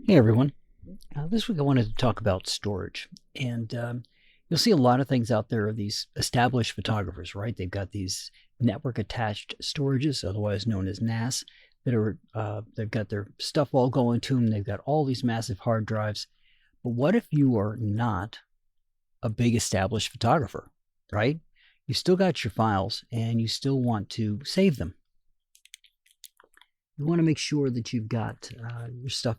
Hey everyone. This week I wanted to talk about storage. And you'll see a lot of things out there of these established photographers, right? They've got these network attached storages, otherwise known as NAS, they've got their stuff all going to them. They've got all these massive hard drives. But what if you are not a big established photographer, right? You still got your files and you still want to save them. You want to make sure that you've got your stuff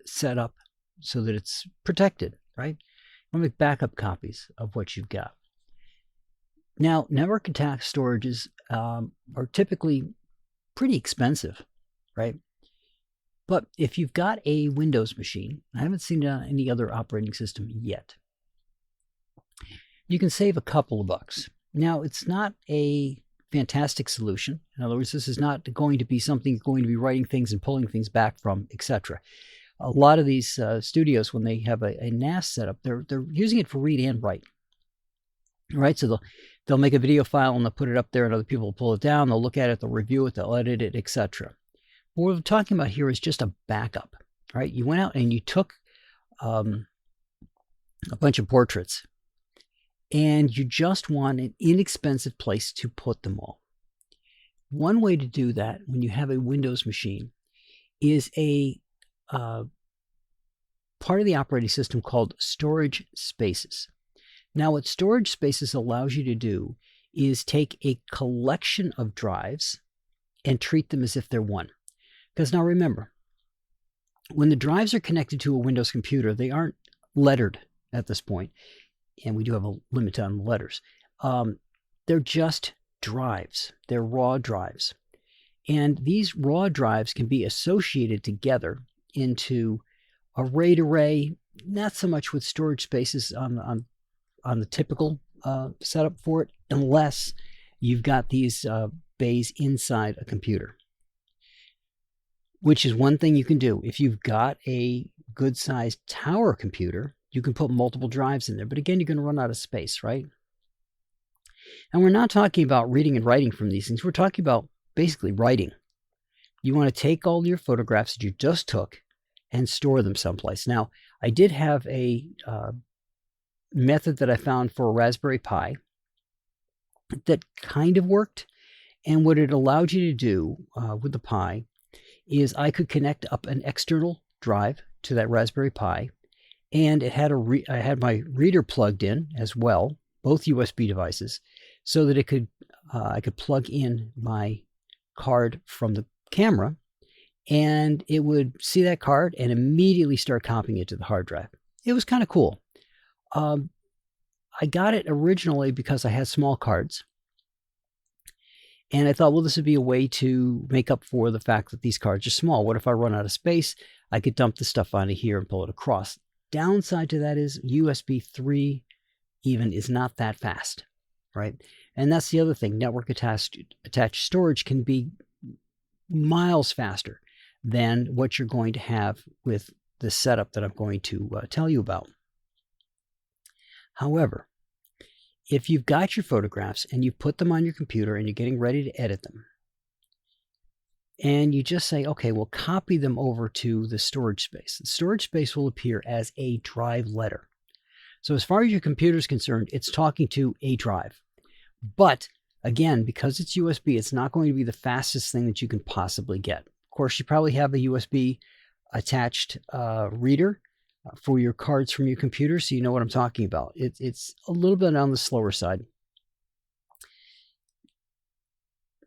set up so that it's protected, right? You want to make backup copies of what you've got. Now, network attached storages are typically pretty expensive, right? But if you've got a Windows machine, I haven't seen it on any other operating system yet, you can save a couple of bucks. Now, it's not a fantastic solution. In other words, this is not going to be something you're going to be writing things and pulling things back from, etc. A lot of these studios, when they have a NAS setup, they're using it for read and write, right? So they'll make a video file and they'll put it up there, and other people will pull it down. They'll look at it, they'll review it, they'll edit it, etc. What we're talking about here is just a backup, right? You went out and you took a bunch of portraits, and you just want an inexpensive place to put them all. One way to do that when you have a Windows machine is a part of the operating system called storage spaces. Now, what storage spaces allows you to do is take a collection of drives and treat them as if they're one. Because now remember, when the drives are connected to a Windows computer, they aren't lettered at this point, and we do have a limit on letters. They're just drives. They're raw drives. And these raw drives can be associated together into a RAID array, not so much with storage spaces on the typical setup for it, unless you've got these bays inside a computer, which is one thing you can do. If you've got a good-sized tower computer, you can put multiple drives in there. But again, you're going to run out of space, right? And we're not talking about reading and writing from these things. We're talking about basically writing. You want to take all your photographs that you just took and store them someplace. Now, I did have a method that I found for a Raspberry Pi that kind of worked. And what it allowed you to do with the Pi is I could connect up an external drive to that Raspberry Pi, and it had I had my reader plugged in as well, both USB devices, so that it could I could plug in my card from the camera, and it would see that card and immediately start copying it to the hard drive. It was kind of cool. I got it originally because I had small cards, and I thought, well, this would be a way to make up for the fact that these cards are small. What if I run out of space? I could dump the stuff onto here and pull it across. Downside to that is USB 3 even is not that fast, right? And that's the other thing. Network attached storage can be miles faster than what you're going to have with the setup that I'm going to tell you about. However, if you've got your photographs and you put them on your computer and you're getting ready to edit them, and you just say, okay, well, copy them over to the storage space. The storage space will appear as a drive letter. So as far as your computer is concerned, it's talking to a drive. But again, because it's USB, it's not going to be the fastest thing that you can possibly get. Of course, you probably have a USB attached reader for your cards from your computer, so you know what I'm talking about. It's a little bit on the slower side.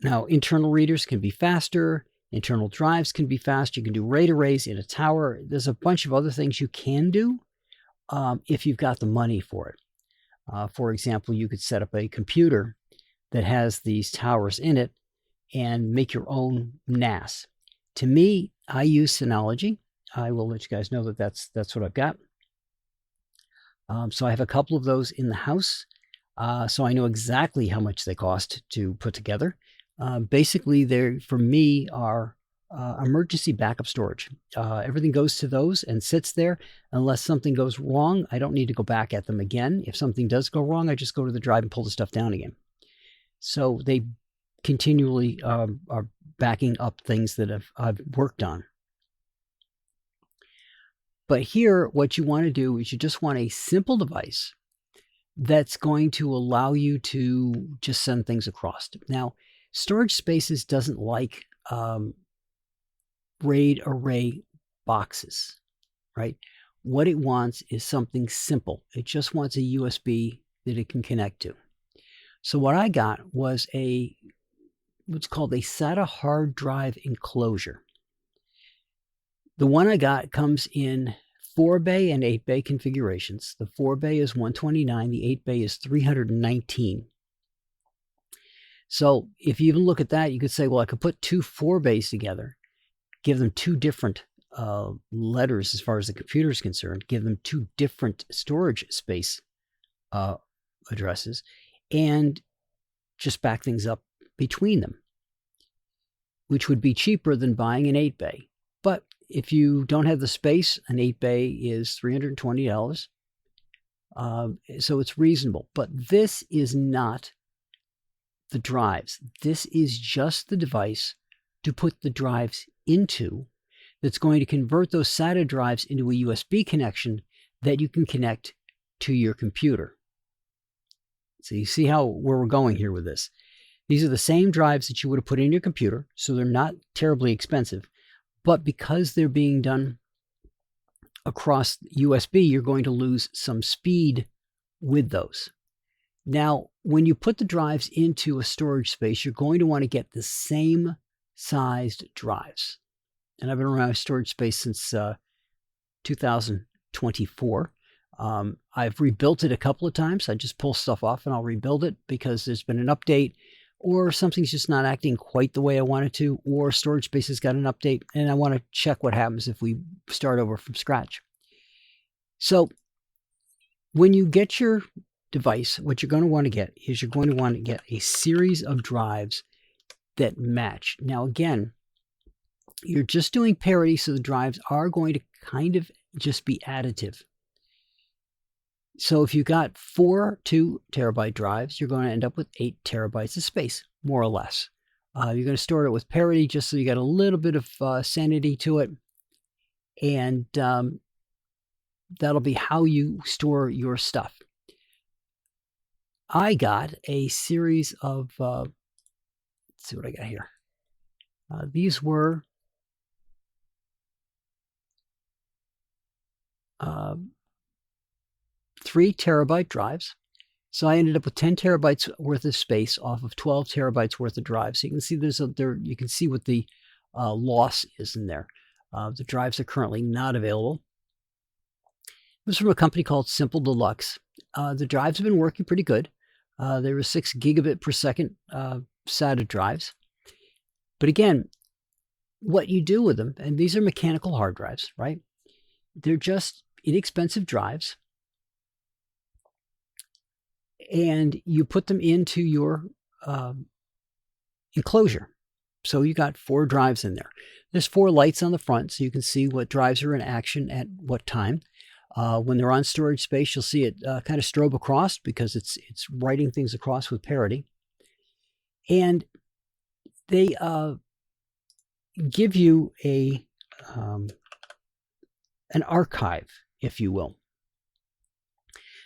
Now, internal readers can be faster. Internal drives can be faster. You can do RAID arrays in a tower. There's a bunch of other things you can do if you've got the money for it. For example, you could set up a computer that has these towers in it and make your own NAS. To me, I use Synology. I will let you guys know that that's what I've got. So I have a couple of those in the house. So I know exactly how much they cost to put together. Basically, they for me are emergency backup storage. Everything goes to those and sits there unless something goes wrong. I don't need to go back at them again. If something does go wrong, I just go to the drive and pull the stuff down again. So they continually are backing up things that I've worked on. But here, what you want to do is you just want a simple device that's going to allow you to just send things across. Now, Storage Spaces doesn't like RAID array boxes, right? What it wants is something simple. It just wants a USB that it can connect to. So what I got was what's called a SATA hard drive enclosure. The one I got comes in 4-bay and 8-bay configurations. The 4-bay is 129, the 8-bay is 319. So if you even look at that, you could say, well, I could put two 4-bays together, give them two different letters as far as the computer is concerned, give them two different storage space addresses, and just back things up between them, which would be cheaper than buying an 8-bay. But if you don't have the space, an 8-bay is $320. So it's reasonable. But this is not the drives. This is just the device to put the drives into that's going to convert those SATA drives into a USB connection that you can connect to your computer. So you see where we're going here with this. These are the same drives that you would have put in your computer, so they're not terribly expensive. But because they're being done across USB, you're going to lose some speed with those. Now, when you put the drives into a storage space, you're going to want to get the same sized drives. And I've been around storage space since 2024. I've rebuilt it a couple of times. I just pull stuff off and I'll rebuild it because there's been an update, or something's just not acting quite the way I want it to, or storage space has got an update, and I want to check what happens if we start over from scratch. So when you get your device, what you're going to want to get is you're going to want to get a series of drives that match. Now, again, you're just doing parity, so the drives are going to kind of just be additive. So if you got 4 2-terabyte drives, you're going to end up with 8 terabytes of space, more or less. You're going to store it with parity just so you got a little bit of sanity to it. And that'll be how you store your stuff. I got a series of, let's see what I got here. These were 3-terabyte drives. So I ended up with 10 terabytes worth of space off of 12 terabytes worth of drives. So you can see you can see what the loss is in there. The drives are currently not available. This is from a company called Simple Deluxe. The drives have been working pretty good. They were 6 gigabit per second SATA drives. But again, what you do with them, and these are mechanical hard drives, right? They're just inexpensive drives. And you put them into your enclosure. So you got 4 drives in there. There's 4 lights on the front, so you can see what drives are in action at what time. When they're on storage space, you'll see it kind of strobe across because it's writing things across with parity. And they give you an archive, if you will.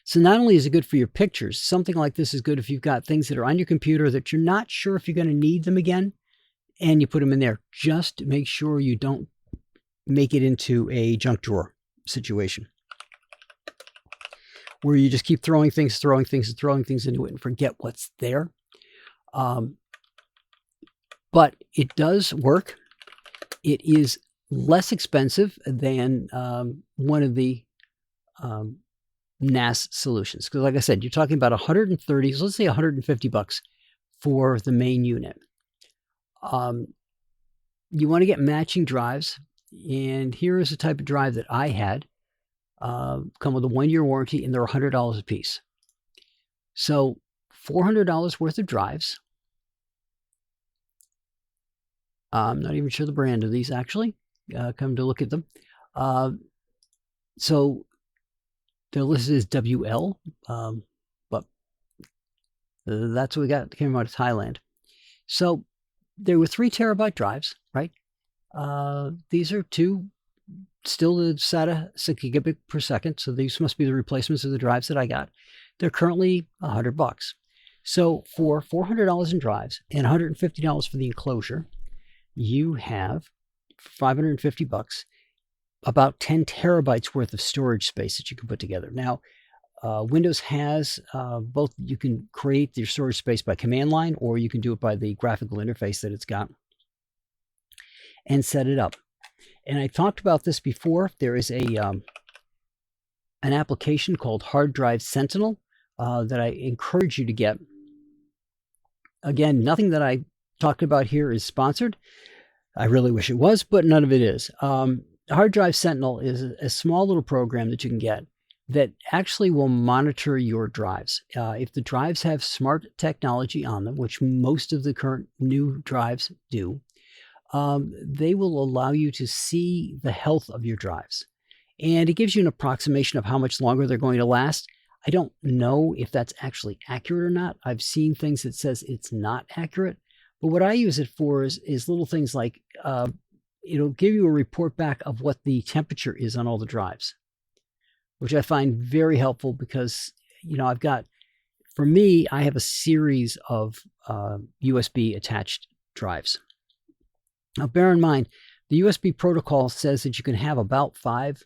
So not only is it good for your pictures, something like this is good if you've got things that are on your computer that you're not sure if you're going to need them again, and you put them in there. Just make sure you don't make it into a junk drawer situation where you just keep throwing things into it and forget what's there. But it does work. It is less expensive than one of the NAS solutions. Because like I said, you're talking about 130, so let's say $150 for the main unit. You want to get matching drives. And here is the type of drive that I had. Come with a 1-year warranty, and they're $100 a piece. So $400 worth of drives. I'm not even sure the brand of these actually. Come to look at them. So they're listed as WL, but that's what we got. It came out of Thailand. So there were 3 terabyte drives, right? These are 2 still the SATA 6 gigabit per second. So these must be the replacements of the drives that I got. They're currently $100. So for $400 in drives and $150 for the enclosure, you have $550, about 10 terabytes worth of storage space that you can put together. Now, Windows has both. You can create your storage space by command line, or you can do it by the graphical interface that it's got and set it up. And I talked about this before. There is an application called Hard Drive Sentinel that I encourage you to get. Again, nothing that I talked about here is sponsored. I really wish it was, but none of it is. Hard Drive Sentinel is a small little program that you can get that actually will monitor your drives. If the drives have smart technology on them, which most of the current new drives do, they will allow you to see the health of your drives. And it gives you an approximation of how much longer they're going to last. I don't know if that's actually accurate or not. I've seen things that says it's not accurate. But what I use it for is little things like it'll give you a report back of what the temperature is on all the drives, which I find very helpful because, I've got, for me, I have a series of USB attached drives. Now, bear in mind, the USB protocol says that you can have about 5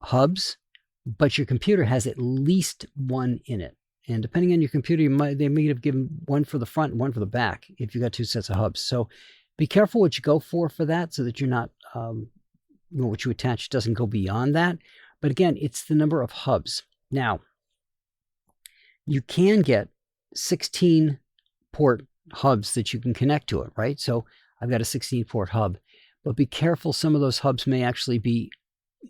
hubs, but your computer has at least 1 in it. And depending on your computer, they may have given 1 for the front and 1 for the back if you got 2 sets of hubs. So be careful what you go for that, so that you're not, what you attach doesn't go beyond that. But again, it's the number of hubs. Now, you can get 16 port hubs that you can connect to it, right? So I've got a 16 port hub, but be careful. Some of those hubs may actually be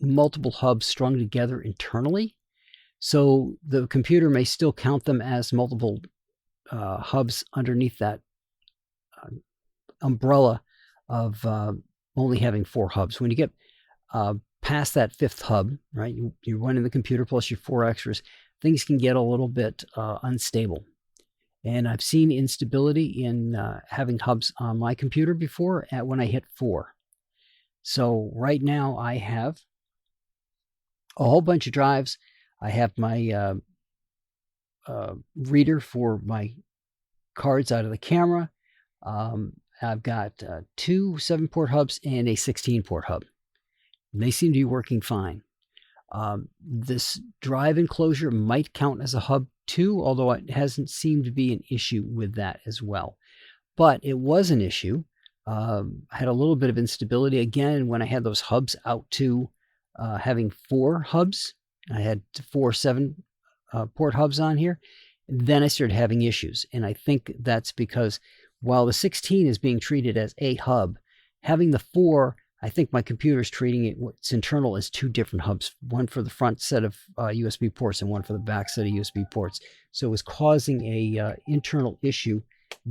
multiple hubs strung together internally. So the computer may still count them as multiple hubs underneath that umbrella of only having 4 hubs. When you get past that 5th hub, right, you're running the computer plus your 4 extras, things can get a little bit unstable. And I've seen instability in having hubs on my computer before when I hit 4. So right now I have a whole bunch of drives. I have my reader for my cards out of the camera. I've got 2 7-port hubs and a 16-port hub. And they seem to be working fine. This drive enclosure might count as a hub too, although it hasn't seemed to be an issue with that as well. But it was an issue. I had a little bit of instability again when I had those hubs out to having 4 hubs. I had 4 7-port hubs on here. Then I started having issues. And I think that's because while the 16 is being treated as a hub, having the 4, I think my computer is treating it, what's internal, as 2 different hubs, one for the front set of USB ports and one for the back set of USB ports. So it was causing a internal issue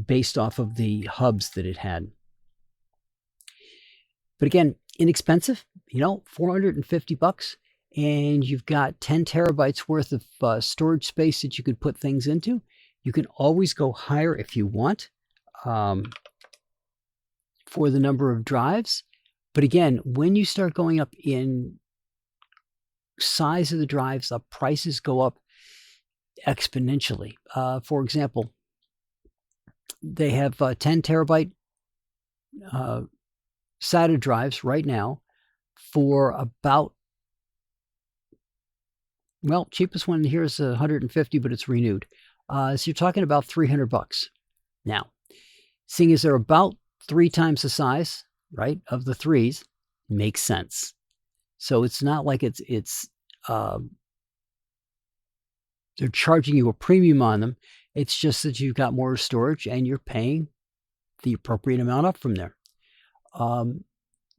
based off of the hubs that it had. But again, inexpensive, $450, and you've got 10 terabytes worth of storage space that you could put things into. You can always go higher if you want for the number of drives. But again, when you start going up in size of the drives, the prices go up exponentially. For example, they have 10 terabyte SATA drives right now for about, cheapest one here is 150, but it's renewed. So you're talking about $300. Now, seeing as they're about 3 times the size, right, of the 3s, makes sense. So it's not like they're charging you a premium on them. It's just that you've got more storage and you're paying the appropriate amount up from there.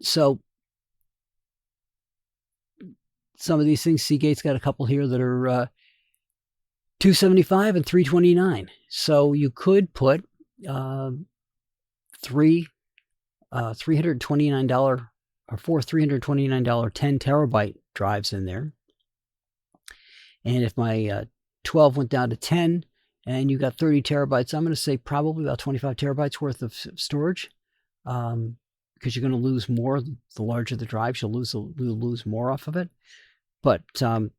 So some of these things, Seagate's got a couple here that are $275 and $329. So you could put $4 $329 10 terabyte drives in there. And if my 12 went down to 10 and you got 30 terabytes, I'm going to say probably about 25 terabytes worth of storage. because you're going to lose more. The larger the drives, you'll lose more off of it. But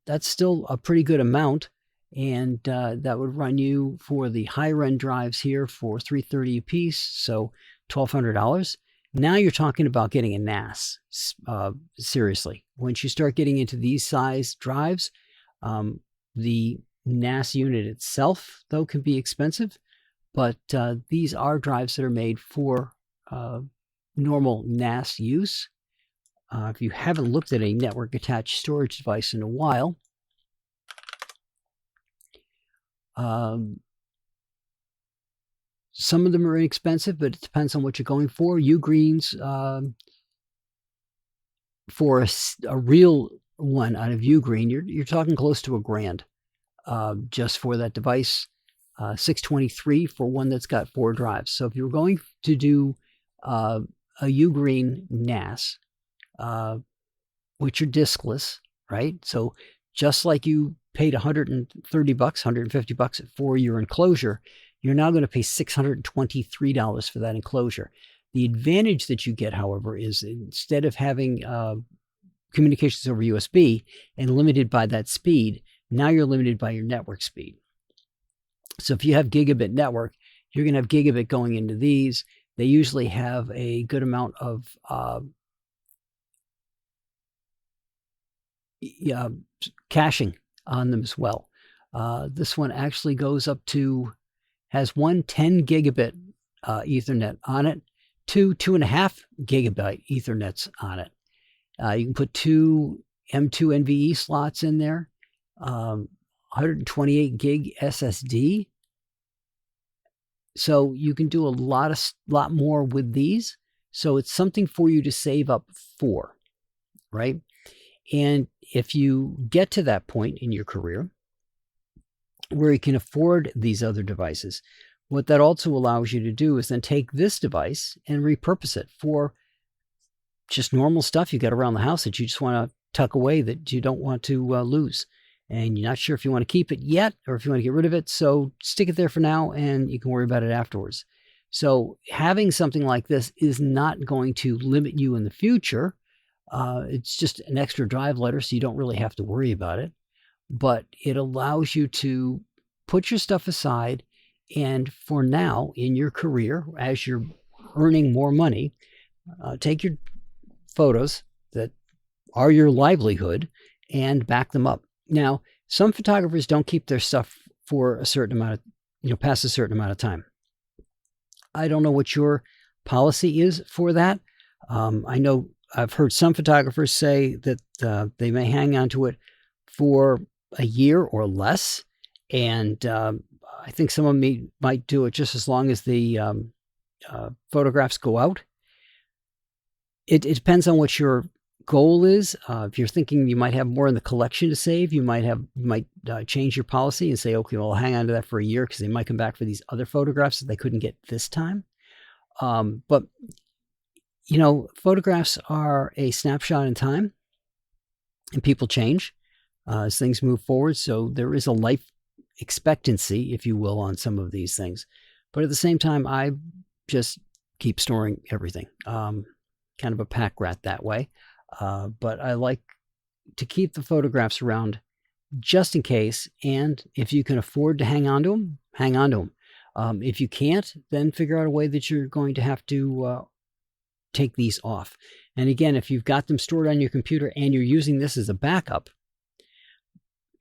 that's still a pretty good amount, and that would run you for the higher end drives here for $330 a piece, so $1,200. Now you're talking about getting a NAS. Seriously, once you start getting into these size drives, the NAS unit itself, though, can be expensive, but these are drives that are made for normal NAS use. If you haven't looked at a network attached storage device in a while, some of them are inexpensive, but it depends on what you're going for.Ugreens, for a real one out of Ugreen, you're talking close to $1,000 just for that device. $623 for one that's got 4 drives. So if you're going to do a Ugreen NAS, which are diskless, right? So just like you paid $130, $150 for your enclosure, you're now going to pay $623 for that enclosure. The advantage that you get, however, is instead of having communications over USB and limited by that speed, now you're limited by your network speed. So if you have gigabit network, you're going to have gigabit going into these. They usually have a good amount of caching on them as well. This one actually goes up to, has one 10 gigabit Ethernet on it, 2.5 gigabyte Ethernets on it. You can put 2 M2 NVE slots in there, 128 gig SSD. So you can do a lot more with these. So it's something for you to save up for, right? And if you get to that point in your career where you can afford these other devices, what that also allows you to do is then take this device and repurpose it for just normal stuff you got around the house that you just want to tuck away, that you don't want to lose. And you're not sure if you want to keep it yet or if you want to get rid of it. So stick it there for now and you can worry about it afterwards. So having something like this is not going to limit you in the future. It's just an extra drive letter, so you don't really have to worry about it. But it allows you to put your stuff aside, and for now in your career, as you're earning more money, take your photos that are your livelihood and back them up. Now, some photographers don't keep their stuff for a certain amount of, past a certain amount of time. I don't know what your policy is for that. I know I've heard some photographers say that they may hang on to it for a year or less. And I think some of them might do it just as long as the photographs go out. It depends on what your goal is. If you're thinking you might have more in the collection to save, you might change your policy and say, okay, well, I'll hang on to that for a year because they might come back for these other photographs that they couldn't get this time. But photographs are a snapshot in time, and people change as things move forward. So there is a life expectancy, if you will, on some of these things. But at the same time, I just keep storing everything. Kind of a pack rat that way. But I like to keep the photographs around just in case. And if you can afford to hang on to them, hang on to them. If you can't, then figure out a way that you're going to have to take these off. And again, if you've got them stored on your computer and you're using this as a backup,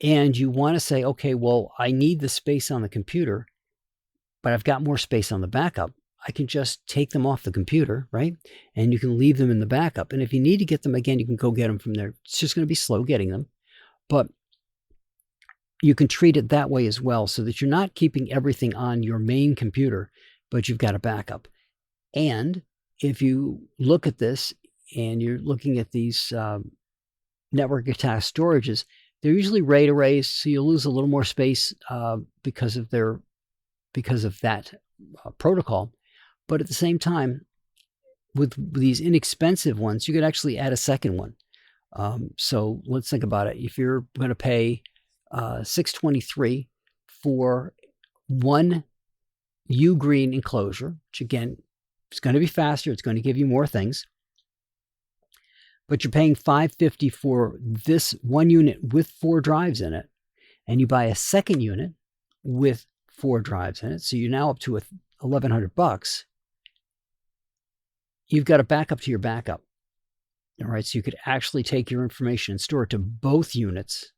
and you want to say, okay, well, I need the space on the computer, but I've got more space on the backup, I can just take them off the computer, right? And you can leave them in the backup. And if you need to get them again, you can go get them from there. It's just going to be slow getting them. But you can treat it that way as well, so that you're not keeping everything on your main computer, but you've got a backup. And if you look at this and you're looking at these network attached storages, they're usually RAID arrays, so you'll lose a little more space because of that protocol. But at the same time, with these inexpensive ones, you could actually add a second one. So let's think about it. If you're going to pay $623 for one Ugreen enclosure, which again, It's going to be faster. It's going to give you more things. But you're paying $550 for this one unit with 4 drives in it. And you buy a second unit with 4 drives in it. So you're now up to $1,100. You've got a backup to your backup. All right. So you could actually take your information and store it to both units.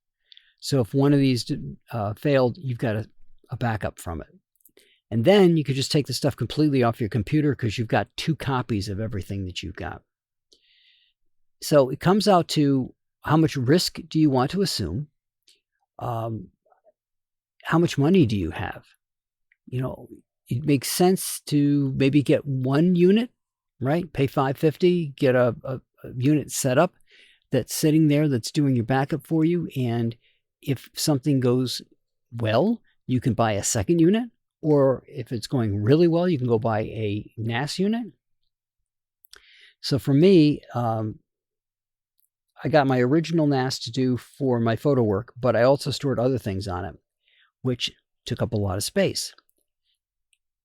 So if one of these failed, you've got a backup from it. And then you could just take the stuff completely off your computer because you've got 2 copies of everything that you've got. So it comes out to how much risk do you want to assume? How much money do you have? You know, it makes sense to maybe get 1 unit, right? Pay $550, get a unit set up that's sitting there that's doing your backup for you. And if something goes well, you can buy a second unit. Or if it's going really well, you can go buy a NAS unit. So for me, I got my original NAS to do for my photo work, but I also stored other things on it, which took up a lot of space.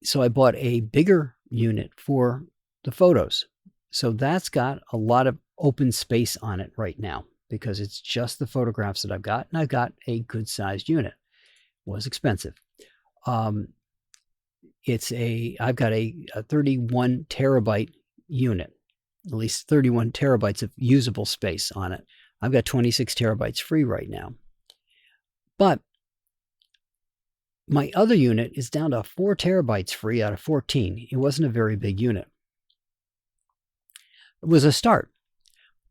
So I bought a bigger unit for the photos. So that's got a lot of open space on it right now because it's just the photographs that I've got, and I've got a good sized unit. It was expensive. I've got a 31 terabyte unit, at least 31 terabytes of usable space on it. I've got 26 terabytes free right now. But my other unit is down to 4 terabytes free out of 14. It wasn't a very big unit. It was a start.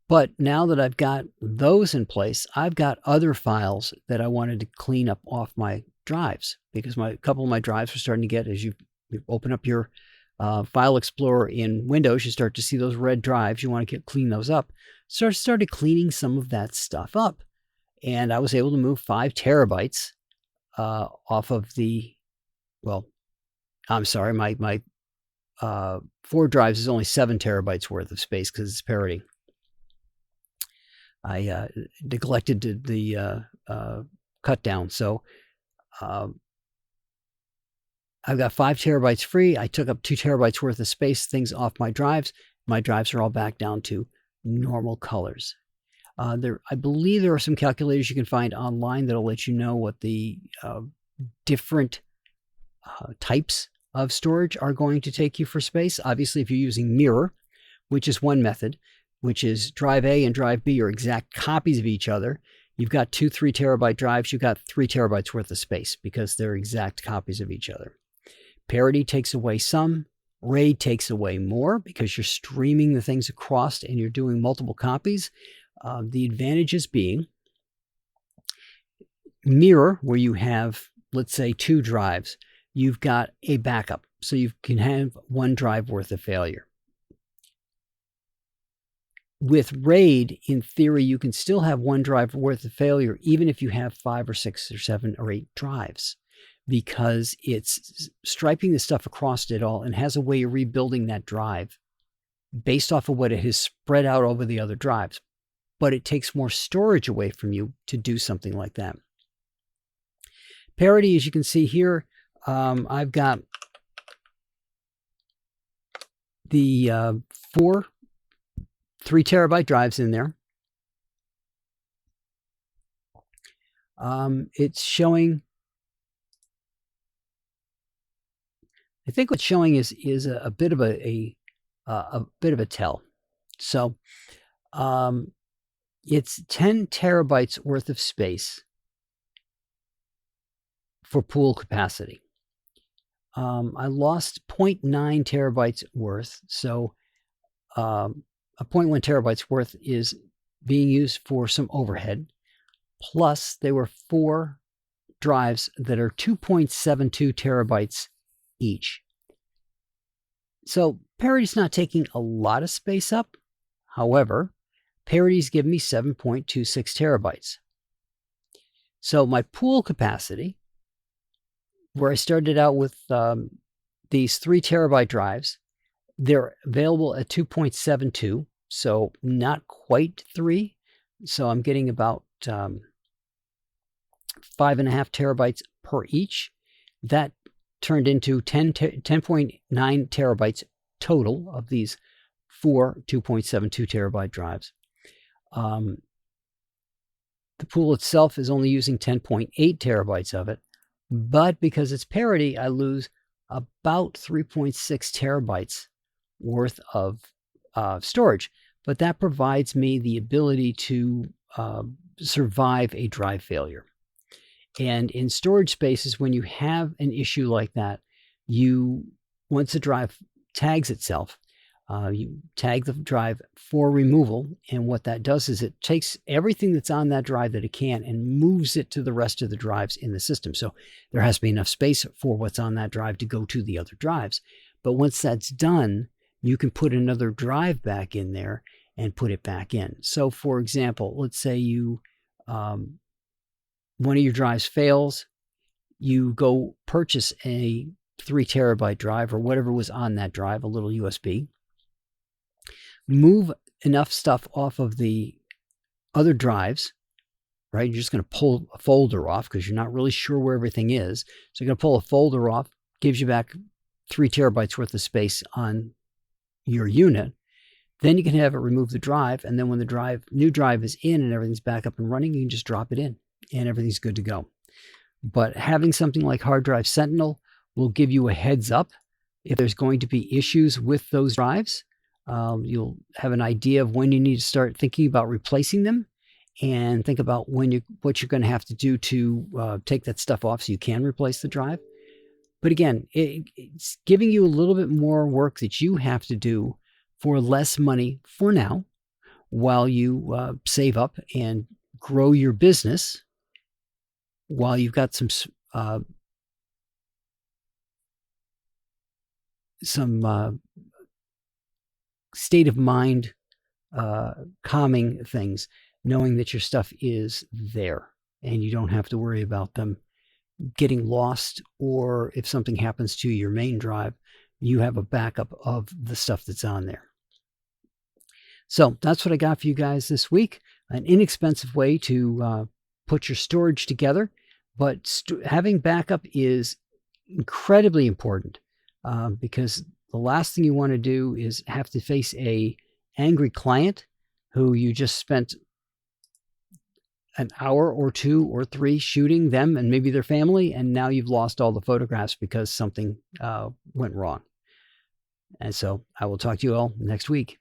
But now that I've got those in place, I've got other files that I wanted to clean up off my drives because a couple of my drives were starting to get, as you open up your File Explorer in Windows, you start to see those red drives. You want to clean those up. So I started cleaning some of that stuff up. And I was able to move 5 terabytes off of my 4 drives is only 7 terabytes worth of space because it's parity. I neglected the cut down. So I've got 5 terabytes free. I took up 2 terabytes worth of space, things off my drives. My drives are all back down to normal colors. I believe there are some calculators you can find online that'll let you know what the different types of storage are going to take you for space. Obviously, if you're using Mirror, which is one method, which is drive A and drive B are exact copies of each other. You've got 2 3 terabyte drives. You've got 3 terabytes worth of space because they're exact copies of each other. Parity takes away some. RAID takes away more because you're streaming the things across and you're doing multiple copies. The advantages being Mirror, where you have, let's say, 2 drives, you've got a backup. So you can have 1 drive worth of failure. With RAID, in theory, you can still have 1 drive worth of failure, even if you have 5 or 6 or 7 or 8 drives, because it's striping the stuff across it all and has a way of rebuilding that drive based off of what it has spread out over the other drives. But it takes more storage away from you to do something like that. Parity, as you can see here, I've got the 4 3 terabyte drives in there. It's showing, I think what's showing is a bit of a bit of a tell. So it's 10 terabytes worth of space for pool capacity. I lost 0.9 terabytes worth. So a 0.1 terabytes worth is being used for some overhead. Plus, there were 4 drives that are 2.72 terabytes each. So Parity's not taking a lot of space up. However, Parity's given me 7.26 terabytes. So my pool capacity, where I started out with these 3 terabyte drives, they're available at 2.72, so not quite 3. So I'm getting about 5.5 terabytes per each. That turned into 10.9 terabytes total of these 4 2.72 terabyte drives. The pool itself is only using 10.8 terabytes of it, but because it's parity, I lose about 3.6 terabytes worth of storage. But that provides me the ability to survive a drive failure. And in storage spaces, when you have an issue like that, once a drive tags itself, you tag the drive for removal, and what that does is it takes everything that's on that drive that it can and moves it to the rest of the drives in the system. So there has to be enough space for what's on that drive to go to the other drives. But once that's done, you can put another drive back in there and put it back in. So for example, let's say one of your drives fails, you go purchase a 3 terabyte drive or whatever was on that drive, a little USB, move enough stuff off of the other drives, right? You're just going to pull a folder off because you're not really sure where everything is. So you're going to pull a folder off, gives you back 3 terabytes worth of space on your unit. Then you can have it remove the drive, and then when the new drive is in and everything's back up and running, you can just drop it in and everything's good to go. But having something like Hard Drive Sentinel will give you a heads up if there's going to be issues with those drives. You'll have an idea of when you need to start thinking about replacing them, and think about what you're going to have to do to take that stuff off so you can replace the drive. But again, it's giving you a little bit more work that you have to do for less money for now, while you save up and grow your business, while you've got some state of mind calming things, knowing that your stuff is there and you don't have to worry about them getting lost, or if something happens to your main drive, you have a backup of the stuff that's on there. So that's what I got for you guys this week. An inexpensive way to put your storage together, but having backup is incredibly important, because the last thing you want to do is have to face a angry client who you just spent an hour or 2 or 3 shooting them and maybe their family, and now you've lost all the photographs because something went wrong. And so I will talk to you all next week.